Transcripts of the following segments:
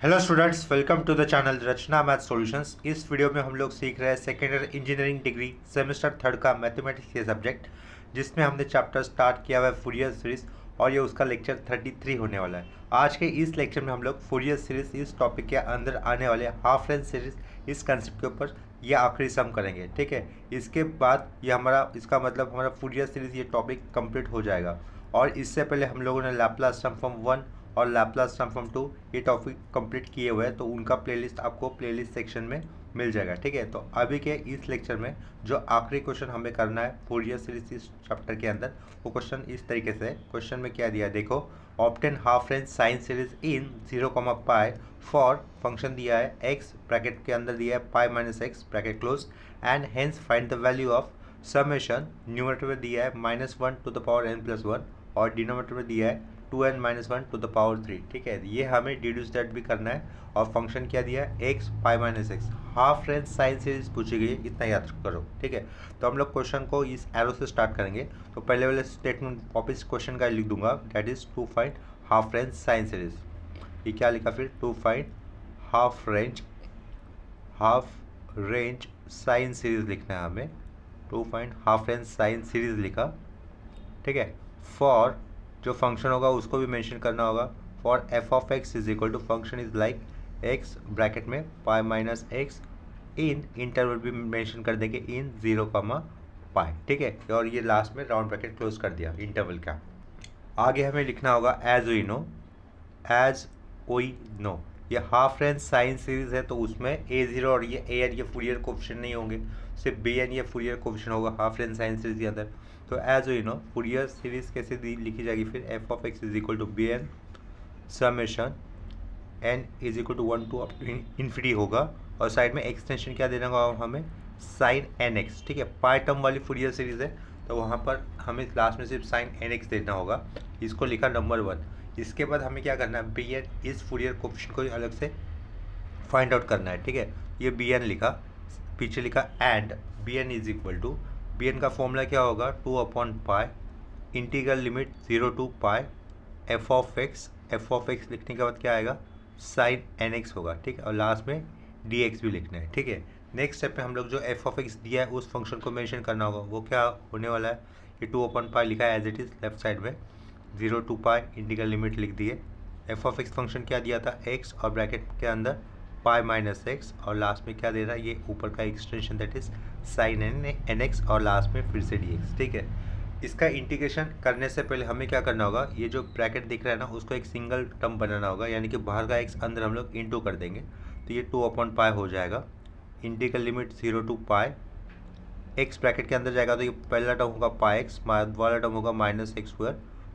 Hello students, welcome to the channel Rachna math solutions. इस video में हम लोग सीख रहे हैं second year engineering degree semester third का मैथमेटिक्स के सब्जेक्ट, जिसमें हमने चैप्टर स्टार्ट किया हुआ है फूरियर सीरीज और ये उसका लेक्चर 33 होने वाला है। आज के इस लेक्चर में हम लोग फूरियर सीरीज इस टॉपिक के अंदर आने वाले हाफ रेंज सीरीज इस कंसेप्ट के ऊपर ये आखिरी सम करेंगे। ठीक है, इसके बाद ये इसका मतलब हमारा फूरियर सीरीज ये टॉपिक कंप्लीट हो जाएगा। और इससे पहले हम लोगों ने लैप्लास ट्रांसफॉर्म 1 और लैप्लास ट्रांसफॉर्म 2 ये टॉपिक कंप्लीट किए हुए हैं, तो उनका प्लेलिस्ट आपको प्लेलिस्ट सेक्शन में मिल जाएगा। ठीक है, तो अभी के इस लेक्चर में जो आखिरी क्वेश्चन हमें करना है फूरियर सीरीज इस चैप्टर के अंदर, वो क्वेश्चन इस तरीके से है। क्वेश्चन में क्या दिया है देखो, obtain half range sine series in 0, pi for function दिया है एक्स, ब्रैकेट के अंदर दिया है पाई minus x bracket close, and hence find the value of summation. Numerator में दिया है -1 टू द पावर n+1 और डिनोमिनेटर में दिया है 2n-1 टू द पावर 3। ठीक है, ये हमें डिड्यूस दैट भी करना है। और फंक्शन क्या दिया है एक्स पाई minus x, half range sine series पूछी गई है, इतना याद करो। ठीक है, तो हम लोग क्वेश्चन को इस एरो से स्टार्ट करेंगे। तो पहले वाले स्टेटमेंट वापस क्वेश्चन का लिख दूंगा, that is to find half range sine series. ये क्या लिखा फिर, to find half range sine series लिखना है हमें। To find half range sine series लिखा। ठीक है, फॉर जो फंक्शन होगा उसको भी मेंशन करना होगा। For F of x is equal to function is like X bracket में pi minus X, in interval भी मेंशन कर देंगे इन 0, पाई। ठीक है, और ये लास्ट में राउंड ब्रैकेट क्लोज कर दिया इंटरवल का। आगे हमें लिखना होगा एज वी नो ये हाफ रेंज साइन सीरीज है, तो उसमें a0 और ये a n ये फूरियर कोफिशिएंट नहीं होंगे, सिर्फ b n ये फूरियर कोफिशिएंट होगा हाफ रेंज साइन सीरीज के अंदर। तो as we know Fourier series कैसे लिखी जाएगी फिर, f of x is equal to B n summation n is equal to 1 to infinity होगा, और साइड में एक्सटेंशन क्या देना होगा हमें, साइन एन एक्स। ठीक है, पाई टर्म वाली फूरियर सीरीज है, तो वहाँ पर हमें लास्ट में सिर्फ साइन एन एक्स देना होगा। इसको लिखा नंबर 1। इसके बाद हमें क्या करना है, बी एन इस फूरियर कोफिशिएंट को अलग से फाइंड आउट करना है। ठीक है, ये बी एन लिखा, पीछे लिखा and B N is equal to, B N का फॉर्मूला क्या होगा, 2/पाई integral limit 0 to pi F of X लिखने के बाद क्या आएगा, साइन एन एक्स होगा। ठीक है, और लास्ट में डी एक्स भी लिखना है। ठीक है, नेक्स्ट स्टेप में हम लोग जो एफ ऑफ एक्स दिया है उस फंक्शन को मेंशन करना होगा। वो क्या होने वाला है, ये 2/पाई लिखा है as it is left side में, 0 टू पाई इंटीग्रल लिमिट लिख दिए। एफ ऑफ एक्स फंक्शन क्या दिया था, एक्स और ब्रैकेट के अंदर पाई माइनस एक्स, और लास्ट में क्या दे रहा है, ये ऊपर का extension that is sine n x, और लास्ट में फिर से डी एक्स। ठीक है, इसका इंटीग्रेशन करने से पहले हमें क्या करना होगा, ये जो ब्रैकेट दिख रहा है ना उसको एक सिंगल टर्म बनाना होगा, यानी कि बाहर का एक्स अंदर हम लोग इंटू कर देंगे, तो ये 2/पाई हो जाएगा। Integral limit 0 to pi, x bracket के अंदर जाएगा तो ये पहला टर्म होगा पाई एक्स, वाला टर्म होगा -x²।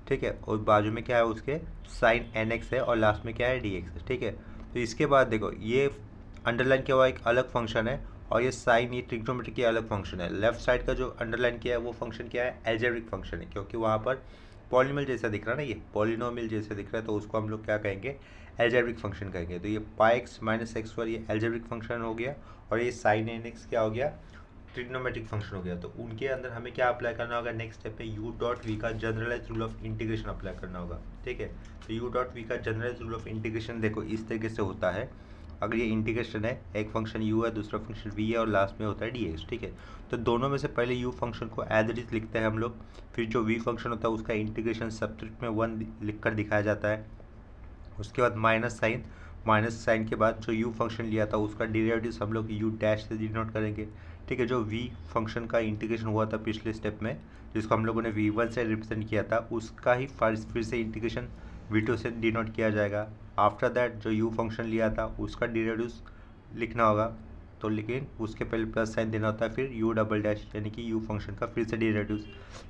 ठीक है, और बाजू में क्या है उसके साइन एन एक्स है, और लास्ट में क्या है डी एक्स है। ठीक है, तो इसके बाद देखो ये अंडरलाइन किया हुआ एक अलग फंक्शन है, और ये साइन ये ट्रिग्नोमेट्री की अलग फंक्शन है। लेफ्ट साइड का जो अंडरलाइन किया है वो फंक्शन क्या है, एल्जेब्रिक फंक्शन है, क्योंकि वहाँ पर पॉलिनोमियल जैसा दिख रहा है ना, ये पॉलिनोमियल जैसा दिख रहा है, तो उसको हम लोग क्या कहेंगे, एल्जेब्रिक फंक्शन कहेंगे। तो ये पाई एक्स माइनस एक्स पर ये एल्जेब्रिक फंक्शन हो गया, और ये साइन एन एक्स क्या हो गया, ट्रिग्नोमेट्रिक फंक्शन हो गया। तो उनके अंदर हमें क्या अप्लाई करना होगा, नेक्स्ट स्टेप पे यू डॉट वी का generalise rule of integration apply करना होगा। ठीक है, तो यू डॉट वी का जनरलाइज रूल ऑफ इंटीग्रेशन देखो इस तरीके से होता है। अगर ये इंटीग्रेशन है, एक फंक्शन u है, दूसरा फंक्शन v है, और लास्ट में होता है dx। ठीक है, तो दोनों में से पहले u फंक्शन को एज इट इज लिखते हैं हम लोग, फिर जो v फंक्शन होता है उसका इंटीग्रेशन सब्स्क्रिप्ट में 1 लिख कर दिखाया जाता है। उसके बाद माइनस साइन के बाद जो u फंक्शन लिया था उसका डेरिवेटिव हम लोग u डैश से डिनोट करेंगे। ठीक है, जो v फंक्शन का इंटीग्रेशन हुआ था पिछले स्टेप में, जिसको हम लोगों ने v1 से रिप्रेजेंट किया था, उसका ही फिर से इंटीग्रेशन v2 से डिनोट किया जाएगा। आफ्टर दैट जो u फंक्शन लिया था उसका डेरिवेटिव लिखना होगा, तो लेकिन उसके पहले प्लस साइन देना होता है, फिर u डबल डैश यानी कि u फंक्शन का फिर से डेरिवेटिव।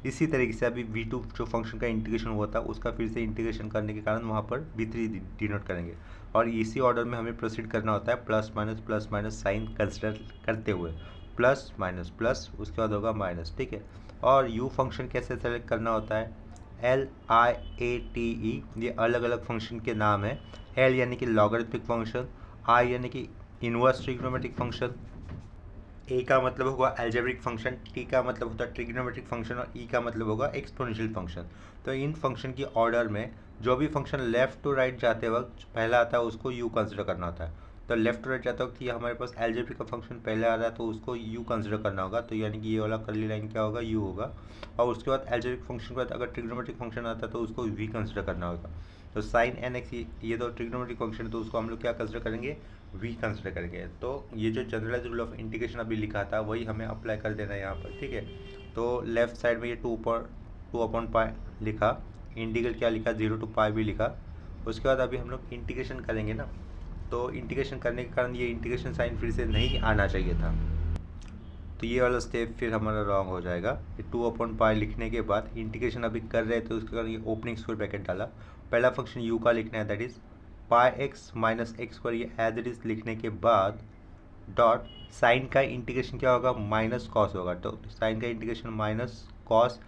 इसी तरीके से अभी v2 जो फंक्शन का इंटीग्रेशन हुआ था उसका फिर से इंटीग्रेशन करने के कारण वहाँ पर v3 डिनोट करेंगे, और इसी ऑर्डर में हमें प्रोसीड करना होता है, प्लस माइनस साइन कंसिडर करते हुए, प्लस माइनस प्लस उसके बाद होगा माइनस। ठीक है, और u फंक्शन कैसे सेलेक्ट करना होता है, LIATE, ये अलग अलग फंक्शन के नाम है। L यानी कि लॉगरिथमिक फंक्शन, I यानी कि इनवर्स ट्रिग्नोमेट्रिक फंक्शन, ए का मतलब होगा अलजेब्रिक फंक्शन, टी का मतलब होता है ट्रिग्नोमेट्रिक फंक्शन और ई का मतलब होगा एक्सपोनेंशियल फंक्शन। तो इन फंक्शन की ऑर्डर में जो भी फंक्शन लेफ्ट टू राइट जाते वक्त पहला आता है उसको यू कंसिडर करना होता है। तो लेफ्ट टू राइट जाते वक्त ये हमारे पास अलजेब्रिक का फंक्शन पहले आ रहा है तो उसको यू कंसिडर करना होगा, तो यानी कि ये वाला कर्ली लाइन क्या होगा, यू होगा। और उसके बाद अलजेब्रिक फंक्शन के बाद अगर ट्रिग्नोमेट्रिक फंक्शन आता है तो उसको वी कंसिडर करना होगा। तो साइन एन एक्स ये तो ट्रिग्नोमेट्रिक फंक्शन है तो उसको हम लोग क्या कंसिडर करेंगे, वी कंसिडर करेंगे। तो ये जो जनरलाइज रूल ऑफ इंटीग्रेशन अभी लिखा था वही हमें अप्लाई कर देना है यहाँ पर, ठीक है। तो लेफ्ट साइड में ये टू अपॉन पाई लिखा, इंटीग्रल क्या लिखा, 0 to पाई भी लिखा। उसके बाद अभी हम लोग इंटीग्रेशन करेंगे ना, तो इंटीग्रेशन करने के कारण ये इंटीग्रेशन साइन फिर से नहीं आना चाहिए था, तो ये वाला स्टेप फिर हमारा रॉन्ग हो जाएगा। ये 2 अपॉन पाई लिखने के बाद इंटीग्रेशन अभी कर रहे थे तो उसके कारण ये ओपनिंग स्क्वायर ब्रैकेट डाला। पहला फंक्शन यू का लिखना है that is pi X minus X square, ये एज इट इज लिखने के बाद डॉट साइन का इंटीग्रेशन क्या होगा, माइनस कॉस होगा। तो साइन का integration minus cos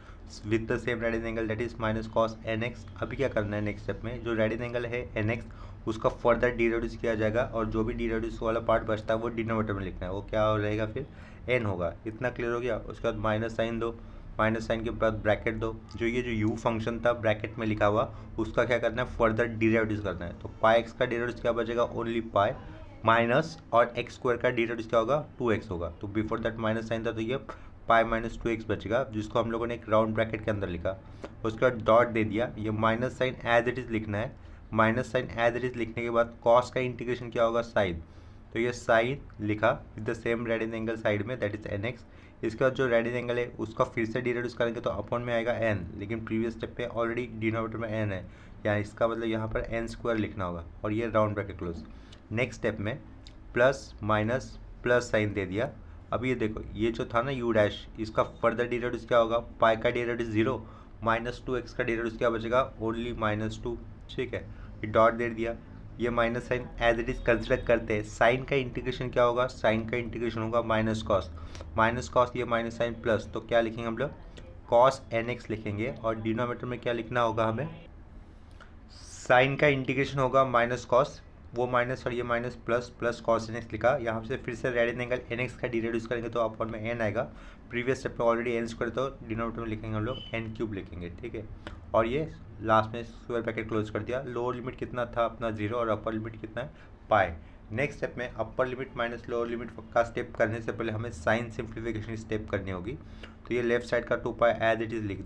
with the same radian angle that is minus cos n x. अभी क्या करना है नेक्स्ट स्टेप में, जो रेडियन एंगल है एन एक्स उसका फर्दर डी रिड्यूस किया जाएगा और जो भी डी रिड्यूस वाला पार्ट बचता है वो डिनोमिनेटर में लिखना है, वो क्या रहेगा फिर एन होगा। इतना क्लियर हो गया। उसके बाद माइनस साइन दो, माइनस साइन के बाद ब्रैकेट दो, जो ये जो यू फंक्शन था ब्रैकेट में लिखा हुआ उसका क्या करना है, फर्दर डी रिड्यूस करना है। तो पाई एक्स का डी रिड्यूस क्या बचेगा, ओनली पाई माइनस और एक्स स्क्वायर का डी रिड्यूस क्या होगा, 2x होगा। तो बिफोर दैट माइनस साइन था तो ये पाई माइनस 2x बचेगा, जिसको हम लोगों ने एक राउंड ब्रैकेट के अंदर लिखा। उसके बाद डॉट दे दिया, ये minus sign as it is लिखना है। Minus sign as it is लिखने के बाद कॉस का इंटीग्रेशन क्या होगा, साइन। तो ये साइन लिखा with the same radian angle side में दैट इज एन एक्स। इसके बाद जो रेडियन एंगल है उसका फिर से डी रिड्यूस करेंगे तो अपॉन में आएगा एन, लेकिन प्रीवियस स्टेप पे ऑलरेडी डिनोमिनेटर में एन है, या इसका मतलब यहाँ पर एन स्क्वायर लिखना होगा और ये round bracket close. Next step में प्लस माइनस प्लस साइन दे दिया। अब ये देखो ये जो था ना यू डैश, इसका फर्दर डी रिड्यूस क्या होगा, पाई का डी रिड्यूस 0, माइनस 2x का डी रिड्यूस क्या बचेगा, ओनली -2, ठीक है। ये डॉट दे दिया, ये minus sign as it is consider करते हैं। साइन का इंटीग्रेशन क्या होगा, साइन का इंटीग्रेशन होगा माइनस कॉस, ये माइनस साइन प्लस, तो क्या लिखेंगे हम लोग, कॉस एन एक्स लिखेंगे। और डिनोमिनेटर में क्या लिखना होगा हमें, साइन का इंटीग्रेशन होगा माइनस कॉस, वो माइनस और ये minus plus cos n x लिखा। यहाँ से फिर से रेडियन एंगल एन एक्स का डी रिड्यूस करेंगे तो अपॉन में एन आएगा। प्रीवियस स्टेप में ऑलरेडी एन स्क्वायर, तो डिनोमिनेटर में लिखेंगे हम लोग एन क्यूब लिखेंगे, ठीक है। और ये लास्ट में स्क्वायर ब्रैकेट क्लोज कर दिया। लोअर लिमिट कितना था अपना 0 और अपर लिमिट कितना है पाई। नेक्स्ट स्टेप में upper limit minus lower limit का स्टेप करने से पहले हमें साइन सिंप्लीफिकेशन स्टेप करनी होगी। तो ये लेफ्ट साइड का 2 पाई एज इट इज़ लिख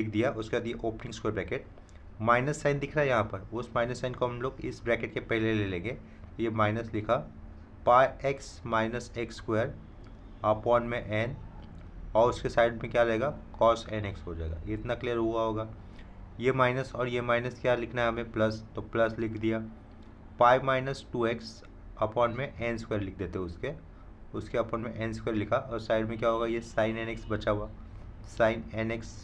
दिया। उसके बाद ये opening square bracket, minus sign दिख रहा है यहाँ पर, उस माइनस साइन को हम लोग इस ब्रैकेट के पहले ले लेंगे। तो ये माइनस लिखा, pi X minus X square upon में एन, और उसके साइड में क्या रहेगा, कॉस एन एक्स हो जाएगा। इतना क्लियर हुआ होगा। ये माइनस और ये माइनस क्या लिखना है हमें, प्लस, तो प्लस लिख दिया। पाई माइनस 2x अपॉन में एन स्क्वायर लिख देते उसके अपॉन में एन स्क्वायर लिखा, और साइड में क्या होगा, ये साइन एन एक्स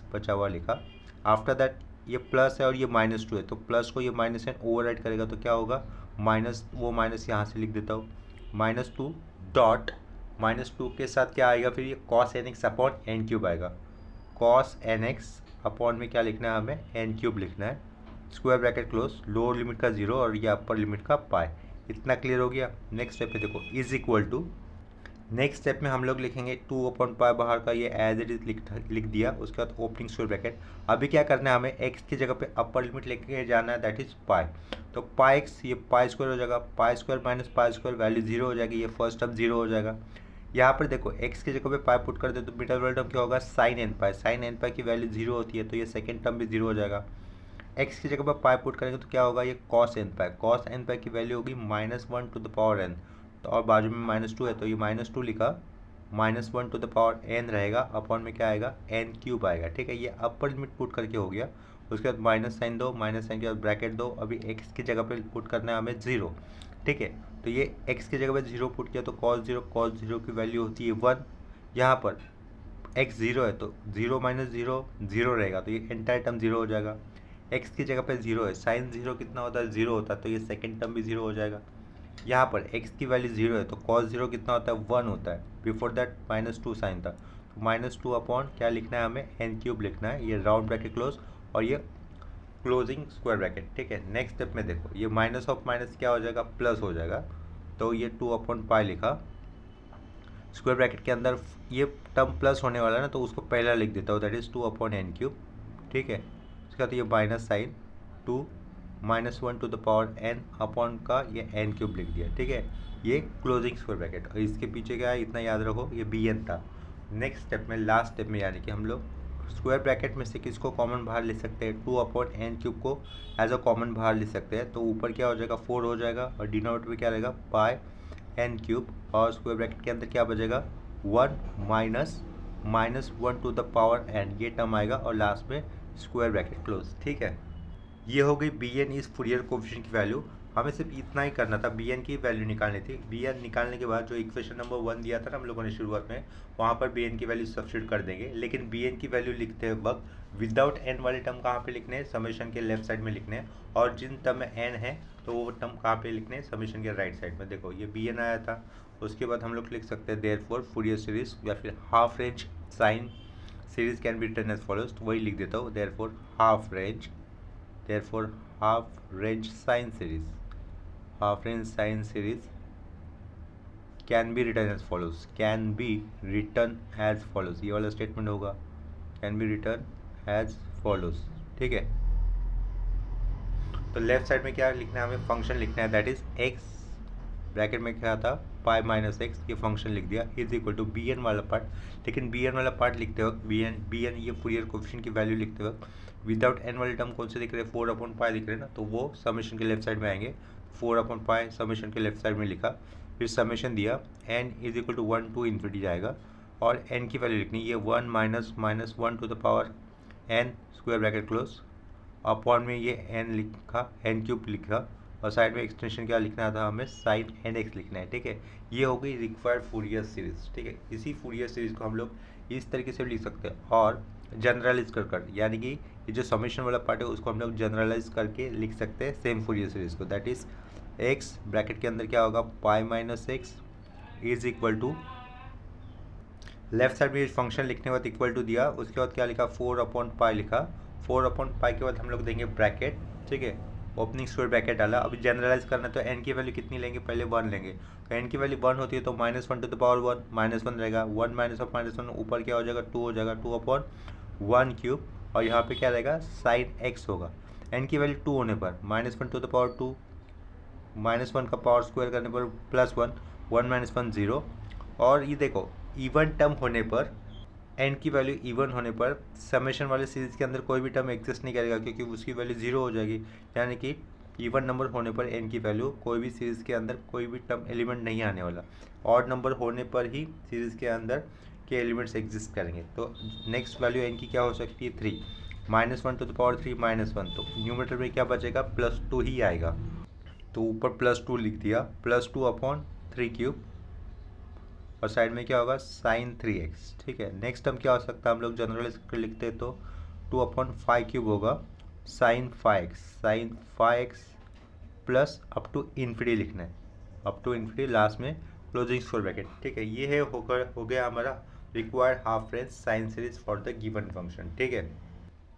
बचा हुआ लिखा। आफ्टर दैट ये प्लस है और ये -2 है, तो प्लस को ये माइनस एन ओवरराइट करेगा तो क्या होगा, माइनस, वो माइनस यहाँ से लिख देता हूँ, -2 डॉट -2 के साथ क्या आएगा फिर, ये cos n x upon n cube आएगा। कॉस एन एक्स अपॉन में क्या लिखना है हमें, एन क्यूब लिखना है। Square bracket close, lower limit का 0 और ये अपर लिमिट का पाई। इतना क्लियर हो गया। नेक्स्ट स्टेप पे देखो, is equal to, next step में हम लोग लिखेंगे 2 अपॉन पाई, बाहर का ये एज इट इज लिख दिया। उसके बाद ओपनिंग स्क्वायर ब्रैकेट। अभी क्या करना है हमें, एक्स की जगह पे अपर लिमिट लेके जाना है दैट इज पाई। तो पाई एक्स, ये पाई स्क्वायर हो जाएगा, pi square minus pi square value 0 हो जाएगी, ये फर्स्ट टर्म 0 हो जाएगा। यहाँ पर देखो एक्स की जगह पे पाई पुट कर दे तो मिडल वाला टर्म क्या होगा, साइन एन पाई की वैल्यू 0 होती है तो ये सेकंड टर्म भी 0 हो जाएगा। एक्स की जगह पर पाई पुट करेंगे तो क्या होगा, ये कॉस एन पाई की वैल्यू होगी -1 टू द पावर एन, तो और बाजू में -2 है तो ये -2 लिखा, -1 टू द पावर एन रहेगा, अपॉन में क्या आएगा, एन क्यूब आएगा, ठीक है। ये अपर लिमिट पुट करके हो गया। उसके बाद माइनस साइन दो, माइनस साइन के बाद ब्रैकेट दो। अभी एक्स की जगह पे पुट करना है हमें 0, ठीक है। तो ये एक्स की जगह पे 0 पुट किया तो कॉस 0 की वैल्यू होती है 1। यहाँ पर एक्स 0 है तो 0 - 0 0 रहेगा, तो ये एंटायर टर्म 0 हो जाएगा। एक्स की जगह पे 0 है, साइन 0 कितना होता है, 0 होता है, तो ये सेकेंड टर्म भी 0 हो जाएगा। यहाँ पर x की वैल्यू 0 है तो cos 0 कितना होता है, 1 होता है। बिफोर दैट -2 साइन था, तो -2 अपॉन क्या लिखना है हमें, एन क्यूब लिखना है। ये राउंड ब्रैकेट क्लोज और ये क्लोजिंग स्क्वायर ब्रैकेट, ठीक है। नेक्स्ट स्टेप में देखो, ये माइनस ऑफ माइनस क्या हो जाएगा, प्लस हो जाएगा। तो ये 2 अपॉन पाई लिखा, स्क्वायर ब्रैकेट के अंदर ये टर्म प्लस होने वाला है ना, तो उसको पहला लिख देता हूँ, दैट इज़ 2/n³। ठीक है, उसके बाद ये minus sign 2 -1 to the power n upon का ये n³ लिख दिया। ठीक है, ये क्लोजिंग स्क्वायर ब्रैकेट। और इसके पीछे क्या है इतना याद रखो, ये bn था। नेक्स्ट स्टेप में, लास्ट स्टेप में, यानी कि हम लोग स्क्वायर ब्रैकेट में से किसको कॉमन बाहर ले सकते हैं, 2/n³ को एज अ कॉमन बाहर ले सकते हैं। तो ऊपर क्या हो जाएगा, 4 हो जाएगा, और डिनोमिनेटर में क्या रहेगा, पाई n³, और स्क्वायर ब्रैकेट के अंदर क्या बचेगा, 1 -1 टू द पावर n, ये टर्म आएगा, और लास्ट में स्क्वायर ब्रैकेट क्लोज। ठीक है, ये हो गई bn इस फूरियर कोफिशिएंट की वैल्यू। हमें सिर्फ इतना ही करना था, bn की वैल्यू निकालनी थी। bn निकालने के बाद जो इक्वेशन नंबर 1 दिया था ना हम लोगों ने शुरुआत में, वहाँ पर bn की वैल्यू सब्स्टिट्यूट कर देंगे। लेकिन bn की वैल्यू लिखते वक्त विदाउट n वाले टर्म कहाँ पे लिखने हैं, समेशन के लेफ्ट साइड में लिखने हैं, और जिन टर्म में n है तो वो टर्म कहाँ पे लिखने हैं, समेशन के राइट साइड में। देखो ये bn आया था, उसके बाद हम लोग लिख सकते हैं देयरफॉर फूरियर सीरीज या फिर half range sine series can be written as follows. तो वही लिख देता हूँ, therefore half range sine series, half range sine series can be written as follows, ये वाला स्टेटमेंट होगा, can be written as follows। ठीक है, तो लेफ्ट साइड में क्या लिखना है, हमें फंक्शन लिखना है, दैट इज x, ब्रैकेट में क्या था पाई माइनस एक्स, ये फंक्शन लिख दिया, इज इक्वल टू bn वाला पार्ट। लेकिन bn वाला पार्ट लिखते वक्त bn ये फूरियर कोफिशिएंट की वैल्यू लिखते वक्त विदाउट n वाले टर्म कौन से दिख रहे हैं, 4/पाई दिख रहे हैं ना, तो वो समेशन के लेफ्ट साइड में आएंगे। 4/पाई समेशन के लेफ्ट साइड में लिखा, फिर समेशन दिया, n is equal to 1 to infinity जाएगा, और n की वैल्यू लिखनी, ये 1 -1 to the power n square bracket close, upon में ये n लिखा, n³ लिखा, और साइड में एक्सटेंशन क्या लिखना था हमें, साइन nx लिखना है। ठीक है, ये हो गई रिक्वायर्ड फूरियर सीरीज। ठीक है, इसी फूरियर सीरीज को हम लोग इस तरीके से लिख सकते हैं, और जनरलाइज कर यानी कि ये जो समेशन वाला पार्ट है उसको हम लोग जनरलाइज करके लिख सकते हैं सेम फूरियर सीरीज को, दैट इज x ब्रैकेट के अंदर क्या होगा, pi minus x is equal to, left side में फंक्शन लिखने के बाद इक्वल टू दिया, उसके बाद क्या लिखा, 4/पाई लिखा, 4/पाई के बाद हम लोग देंगे ब्रैकेट। ठीक है, ओपनिंग स्क्वायर ब्रैकेट डाला। अभी जनरलाइज करना है तो n की वैल्यू कितनी लेंगे, पहले 1 लेंगे, तो n की वैल्यू 1 होती है तो -1 टू द पावर 1, -1 रहेगा, 1 -1 ऊपर क्या हो जाएगा, 2 हो जाएगा, 2/1³, और यहाँ पे क्या रहेगा, साइन x होगा। n की वैल्यू 2 होने पर -1 टू द पावर 2, -1 का पावर स्क्वायर करने पर +1, 1 -1 0, और ये देखो इवन टर्म होने पर, n की वैल्यू इवन होने पर समेशन वाले सीरीज के अंदर कोई भी टर्म एग्जिस्ट नहीं करेगा, क्योंकि उसकी वैल्यू 0 हो जाएगी। यानी कि इवन नंबर होने पर n की वैल्यू, कोई भी सीरीज के अंदर कोई भी टर्म एलिमेंट नहीं आने वाला। ऑड नंबर होने पर ही सीरीज के अंदर के एलिमेंट्स एग्जिस्ट करेंगे। तो नेक्स्ट वैल्यू n की क्या हो सकती है, 3, -1 टू द पावर 3 -1, तो न्यूमरेटर में क्या बचेगा, +2 ही आएगा, तो ऊपर +2 लिख दिया, +2/3³, और साइड में क्या होगा, साइन 3x। ठीक है, नेक्स्ट टर्म क्या हो सकता है, हम लोग जनरलाइज कर लिखते हैं तो 2/5³ होगा, sine 5x plus up to infinity लिखना है, अप टू इन्फिनिटी, लास्ट में क्लोजिंग स्क्वायर ब्रैकेट। ठीक है, ये है हो गया हमारा required half range sine series for the given function. ठीक है,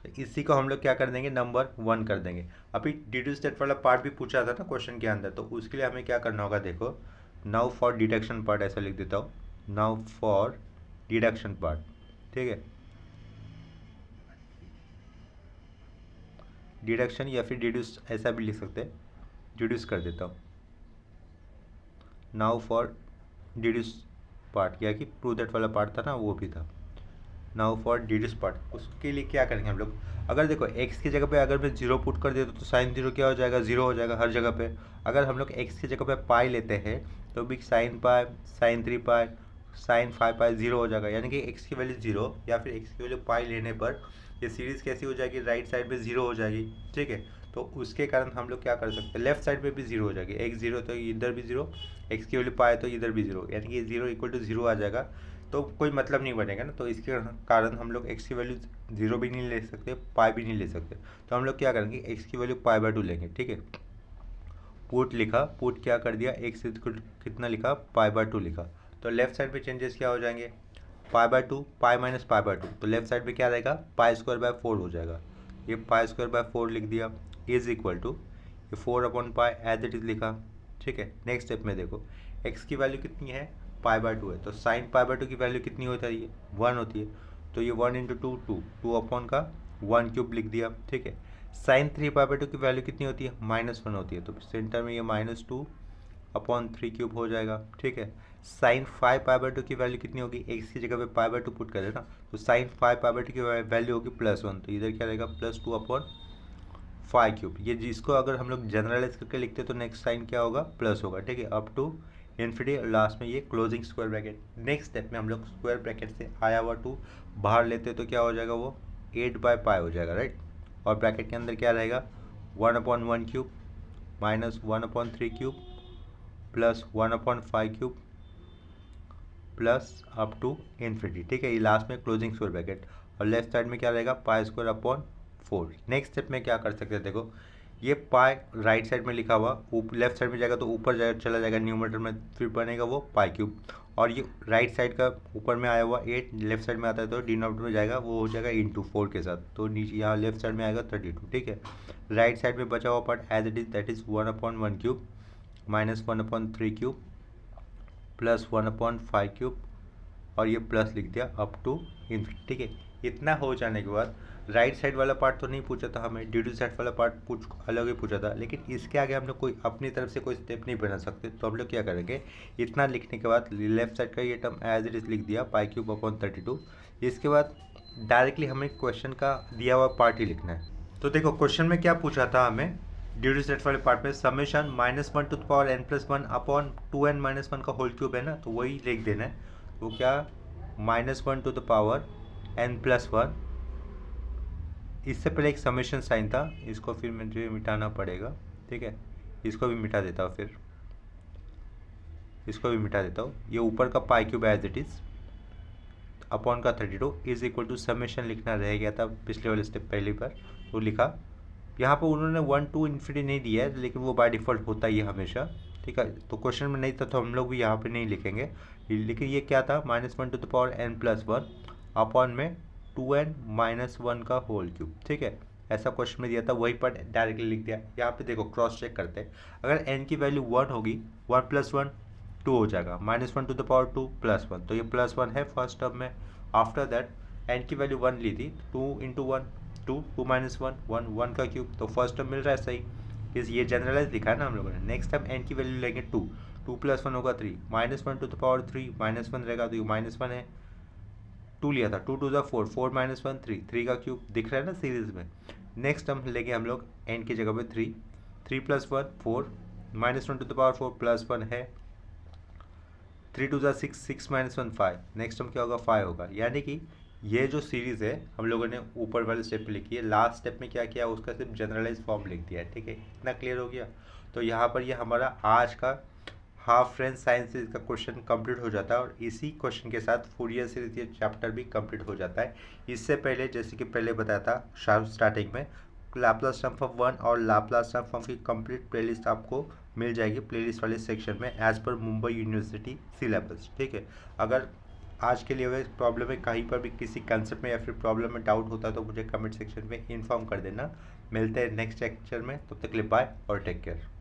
तो इसी को हम लोग क्या कर देंगे, नंबर 1 कर देंगे। अभी डिड्यूस दैट वाला पार्ट भी पूछा था ना क्वेश्चन के अंदर, तो उसके लिए हमें क्या करना होगा, देखो नाउ फॉर डिडक्शन पार्ट ऐसा लिख देता हूँ, नाउ फॉर डिडक्शन पार्ट। ठीक है, डिडक्शन या फिर डिड्यूस ऐसा भी लिख सकते हैं, डिड्यूस कर देता हूँ, नाउ फॉर डिड्यूस पार्ट, या कि प्रूव दैट वाला पार्ट था ना वो भी था। नाउ फॉर डिड्यूस पार्ट, उसके लिए क्या करेंगे हम लोग, अगर देखो x की जगह पे अगर मैं 0 पुट कर देता तो साइन 0 क्या हो जाएगा, 0 हो जाएगा हर जगह पे। अगर हम लोग x की जगह पे पाई लेते हैं तो भी साइन पाई, साइन 3 पाई, साइन 5 पाई 0 हो जाएगा, यानी कि x की वैल्यू 0 या फिर x की वैल्यू पाई लेने पर ये सीरीज़ कैसी हो जाएगी, राइट साइड पे 0 हो जाएगी। ठीक है, तो उसके कारण हम लोग क्या कर सकते हैं, लेफ्ट साइड पे भी 0 हो जाएगी, x 0 तो इधर भी 0, x की वैल्यू पाई तो इधर भी 0, यानी कि 0 इक्वल टू 0 आ जाएगा, तो कोई मतलब नहीं बनेगा ना। तो इसके कारण हम लोग x की वैल्यू 0 भी नहीं ले सकते, पाई भी नहीं ले सकते, तो हम लोग क्या करेंगे, x की वैल्यू पाई/2 लेंगे। ठीक है, पुट लिखा, पुट क्या कर दिया, x कितना लिखा, पाई/2 लिखा, तो लेफ्ट साइड पे चेंजेस क्या हो जाएंगे, पाई/2, पाई माइनस पाई/2, तो लेफ्ट साइड पे क्या रहेगा, π²/4 हो जाएगा, ये π²/4 लिख दिया, इज इक्वल टू ये 4/पाई एज इट इज़ लिखा। ठीक है, नेक्स्ट स्टेप में देखो x की वैल्यू कितनी है, π/2 है, तो sin π/2 की वैल्यू कितनी होती है, 1 होती है। तो ये 1 × 2 2, 2 अपॉन का 1 क्यूब लिख दिया, ठीक है। sin 3π/2 की वैल्यू कितनी होती है, -1 होती है, तो सेंटर में ये -2 अपॉन 3 क्यूब हो जाएगा, ठीक है। sin 5π/2 की वैल्यू कितनी होगी, x की जगह पे π/2 पुट करें ना, तो sin 5π/2 की वैल्यू होगी +1, तो इधर क्या रहेगा +2 अपॉन 5 क्यूब। ये जिसको अगर हम लोग जनरलाइज करके लिखते तो नेक्स्ट साइन क्या होगा, प्लस होगा, ठीक है, अप टू इन्फिनिटी, लास्ट में ये closing square bracket. Next step में हम लोग स्क्वायर ब्रैकेट से आया हुआ 2 बाहर लेते तो क्या हो जाएगा, वो 8/π हो जाएगा, राइट। और ब्रैकेट के अंदर क्या रहेगा, 1/1 cube minus 1/3 cube plus 1/5 cube plus up to infinity, ठीक है। ये लास्ट में क्लोजिंग स्क्वायर ब्रैकेट, और लेफ्ट साइड में क्या रहेगा, π²/4। नेक्स्ट स्टेप में क्या कर सकते हैं, देखो ये पाई राइट साइड में लिखा हुआ, लेफ्ट साइड में जाएगा तो ऊपर जाएगा, चला जाएगा न्यूमरेटर में, फिर बनेगा वो π³। और ये राइट साइड का ऊपर में आया हुआ 8 लेफ्ट साइड में आता है तो डिनोमिनेटर में जाएगा, वो हो जाएगा × 4 के साथ, तो नीचे यहाँ लेफ्ट साइड में आएगा 32, ठीक है। राइट साइड में बचा हुआ part as it is, that is 1/1 cube minus 1/3 cube plus 1/5 cube, और ये प्लस लिख दिया अप टू इन्फिनिटी, ठीक है। इतना हो जाने के बाद राइट साइड वाला पार्ट तो नहीं पूछा था हमें, ड्यू टू सेट वाला पार्ट कुछ अलग ही पूछा था, लेकिन इसके आगे हम लोग कोई अपनी तरफ से कोई स्टेप नहीं बना सकते, तो हम लोग क्या करेंगे, इतना लिखने के बाद लेफ्ट साइड का ये टर्म एज इट इज लिख दिया π³/32। इसके बाद डायरेक्टली हमें क्वेश्चन का दिया हुआ पार्ट ही लिखना है। तो देखो क्वेश्चन में क्या पूछा था हमें, ड्यू टू सेट वाले पार्ट में समेशन -1n+1 अपॉन 2n-1 का होल क्यूब है ना, तो वही लिख देना है। तो क्या -1n+1, इससे पहले एक समेशन साइन था, इसको फिर मुझे मिटाना पड़ेगा, ठीक है। इसको भी मिटा देता हूँ, फिर इसको भी मिटा देता हूँ। ये ऊपर का π³ एज इट इज अपॉन का 32 इज इक्वल टू समेशन लिखना रह गया था पिछले वाले स्टेप पहली बार, तो लिखा। यहाँ पर उन्होंने 1 to इन्फिनिटी नहीं दिया है, लेकिन वो बाय डिफ़ॉल्ट होता ही है हमेशा, ठीक है। तो क्वेश्चन में नहीं था तो हम लोग भी यहाँ पे नहीं लिखेंगे, लेकिन ये क्या था, -1n+1 अपॉन में 2n-1 का होल क्यूब, ठीक है। ऐसा क्वेश्चन में दिया था, वही पार्ट डायरेक्टली लिख दिया। यहाँ पे देखो क्रॉस चेक करते हैं, अगर n की वैल्यू 1 होगी, 1 + 1 2 हो जाएगा, -1⁻2 + 1, तो ये +1 है फर्स्ट टर्म में। आफ्टर दैट n की वैल्यू 1 ली थी, 2 × 1 2, 2 - 1 1 1 का क्यूब, तो फर्स्ट टर्म मिल रहा है सही, ये जनरलाइज लिखा है ना हम लोगों ने। नेक्स्ट टाइम n की वैल्यू लेंगे 2, 2 + 1 होगा 3, -1⁻3 -1 रहेगा, तो ये -1 है, 2 लिया था, 2 × 2 = 4, 4 - 1 3, 3 का क्यूब दिख रहा है ना सीरीज में। नेक्स्ट टर्म लेंगे हम लोग n की जगह पे 3, 3 + 1 4, -1⁴ +1 है, 3 × 2 = 6, 6 - 1 5, नेक्स्ट टर्म क्या होगा, 5 होगा। यानी कि ये जो सीरीज़ है हम लोगों ने ऊपर वाले स्टेप पे लिखी है, लास्ट स्टेप में क्या किया, उसका सिर्फ जनरलाइज फॉर्म लिख दिया है, ठीक है। इतना क्लियर हो गया। तो यहाँ पर ये हमारा आज का हाफ रेंज साइन सीरीज का क्वेश्चन कंप्लीट हो जाता है, और इसी क्वेश्चन के साथ फूरियर सीरीज ये चैप्टर भी कंप्लीट हो जाता है। इससे पहले जैसे कि पहले बताया था स्टार्टिंग में, लाप्लास ट्रांसफॉर्म 1 और लाप्लास ट्रांसफॉर्म की कंप्लीट प्लेलिस्ट आपको मिल जाएगी प्लेलिस्ट वाले सेक्शन में, as per Mumbai university syllabus, ठीक है। अगर आज के लिए प्रॉब्लम है, कहीं पर भी किसी कंसेप्ट में या फिर प्रॉब्लम में डाउट होता है तो मुझे कमेंट सेक्शन में इन्फॉर्म कर देना। मिलते हैं नेक्स्ट लेक्चर में, तब तक के लिए बाय और टेक केयर।